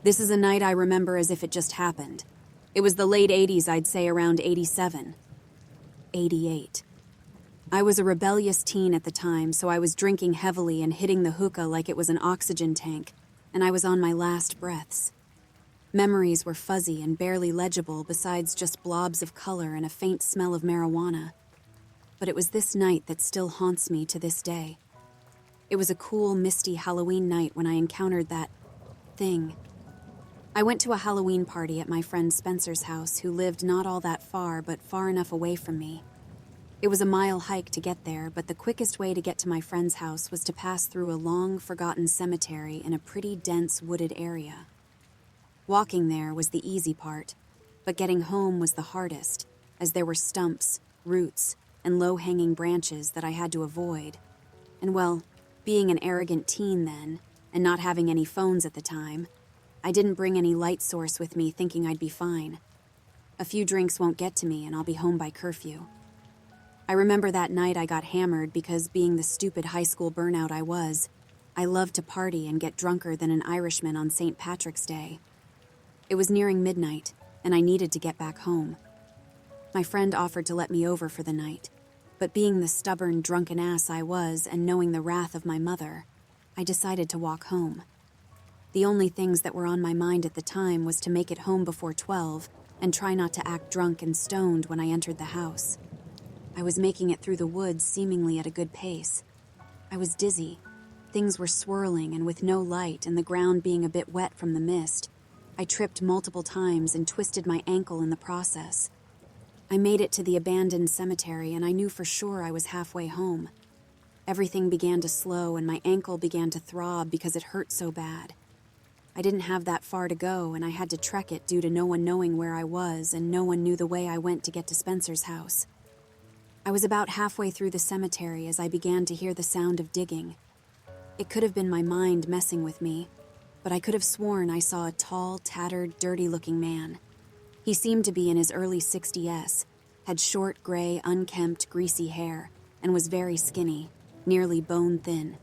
This is a night I remember as if it just happened. It was the late 80s, I'd say around 87. 88. I was a rebellious teen at the time, so I was drinking heavily and hitting the hookah like it was an oxygen tank, and I was on my last breaths. Memories were fuzzy and barely legible besides just blobs of color and a faint smell of marijuana. But it was this night that still haunts me to this day. It was a cool, misty Halloween night when I encountered that thing. I went to a Halloween party at my friend Spencer's house, who lived not all that far, but far enough away from me. It was a mile hike to get there, but the quickest way to get to my friend's house was to pass through a long, forgotten cemetery in a pretty dense, wooded area. Walking there was the easy part, but getting home was the hardest, as there were stumps, roots, and low-hanging branches that I had to avoid. And well, being an arrogant teen then, and not having any phones at the time, I didn't bring any light source with me thinking I'd be fine. A few drinks won't get to me and I'll be home by curfew. I remember that night I got hammered because, being the stupid high school burnout I was, I loved to party and get drunker than an Irishman on St. Patrick's Day. It was nearing midnight, and I needed to get back home. My friend offered to let me over for the night, but being the stubborn, drunken ass I was and knowing the wrath of my mother, I decided to walk home. The only things that were on my mind at the time was to make it home before 12 and try not to act drunk and stoned when I entered the house. I was making it through the woods seemingly at a good pace. I was dizzy. Things were swirling, and with no light and the ground being a bit wet from the mist, I tripped multiple times and twisted my ankle in the process. I made it to the abandoned cemetery, and I knew for sure I was halfway home. Everything began to slow, and my ankle began to throb because it hurt so bad. I didn't have that far to go, and I had to trek it due to no one knowing where I was, and no one knew the way I went to get to Spencer's house. I was about halfway through the cemetery as I began to hear the sound of digging. It could have been my mind messing with me, but I could have sworn I saw a tall, tattered, dirty-looking man. He seemed to be in his early 60s, had short, gray, unkempt, greasy hair, and was very skinny, nearly bone-thin.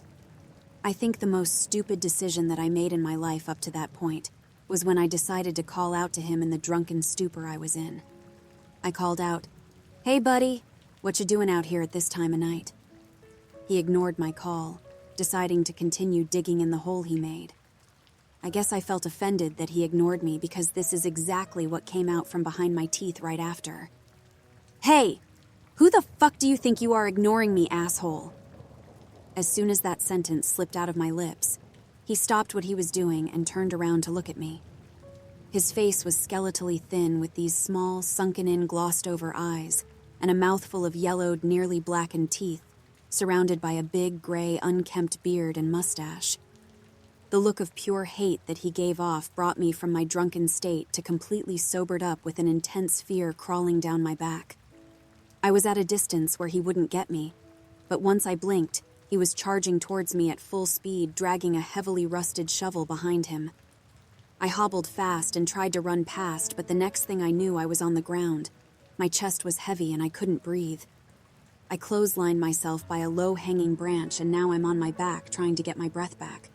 I think the most stupid decision that I made in my life up to that point was when I decided to call out to him in the drunken stupor I was in. I called out, "Hey, buddy, what you doing out here at this time of night?" He ignored my call, deciding to continue digging in the hole he made. I guess I felt offended that he ignored me because this is exactly what came out from behind my teeth right after. "Hey, who the fuck do you think you are ignoring me, asshole?" As soon as that sentence slipped out of my lips, he stopped what he was doing and turned around to look at me. His face was skeletally thin with these small, sunken-in, glossed-over eyes, and a mouthful of yellowed, nearly blackened teeth, surrounded by a big, gray, unkempt beard and mustache. The look of pure hate that he gave off brought me from my drunken state to completely sobered up with an intense fear crawling down my back. I was at a distance where he wouldn't get me, but once I blinked, he was charging towards me at full speed, dragging a heavily rusted shovel behind him. I hobbled fast and tried to run past, but the next thing I knew I was on the ground. My chest was heavy and I couldn't breathe. I clotheslined myself by a low-hanging branch, and now I'm on my back trying to get my breath back.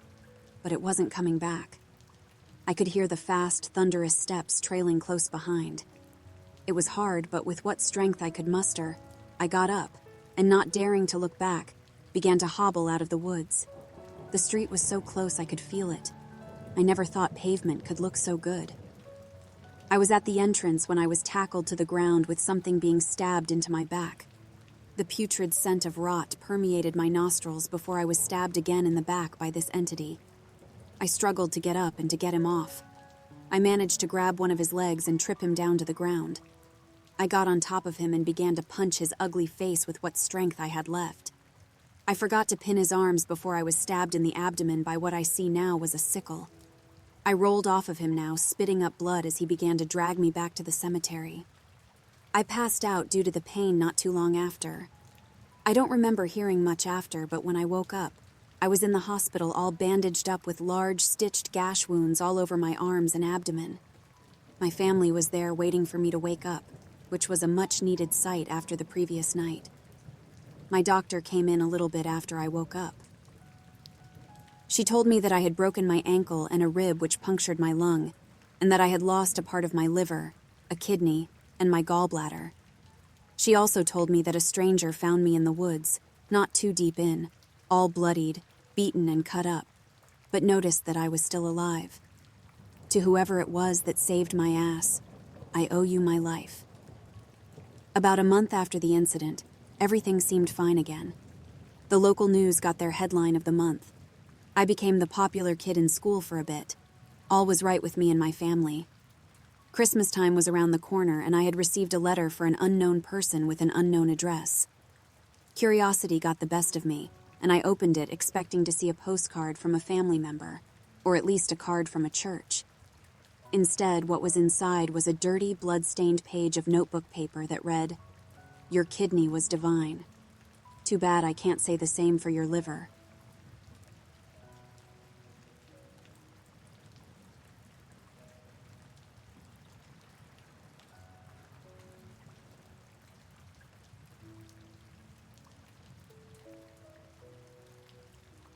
But it wasn't coming back. I could hear the fast, thunderous steps trailing close behind. It was hard, but with what strength I could muster, I got up, and not daring to look back, began to hobble out of the woods. The street was so close I could feel it. I never thought pavement could look so good. I was at the entrance when I was tackled to the ground with something being stabbed into my back. The putrid scent of rot permeated my nostrils before I was stabbed again in the back by this entity. I struggled to get up and to get him off. I managed to grab one of his legs and trip him down to the ground. I got on top of him and began to punch his ugly face with what strength I had left. I forgot to pin his arms before I was stabbed in the abdomen by what I see now was a sickle. I rolled off of him now, spitting up blood as he began to drag me back to the cemetery. I passed out due to the pain not too long after. I don't remember hearing much after, but when I woke up, I was in the hospital all bandaged up with large, stitched gash wounds all over my arms and abdomen. My family was there waiting for me to wake up, which was a much-needed sight after the previous night. My doctor came in a little bit after I woke up. She told me that I had broken my ankle and a rib which punctured my lung, and that I had lost a part of my liver, a kidney, and my gallbladder. She also told me that a stranger found me in the woods, not too deep in, all bloodied, beaten, and cut up, but noticed that I was still alive. To whoever it was that saved my ass, I owe you my life. About a month after the incident, everything seemed fine again. The local news got their headline of the month. I became the popular kid in school for a bit. All was right with me and my family. Christmas time was around the corner, and I had received a letter for an unknown person with an unknown address. Curiosity got the best of me, and I opened it expecting to see a postcard from a family member, or at least a card from a church. Instead, what was inside was a dirty, blood-stained page of notebook paper that read, "Your kidney was divine. Too bad I can't say the same for your liver.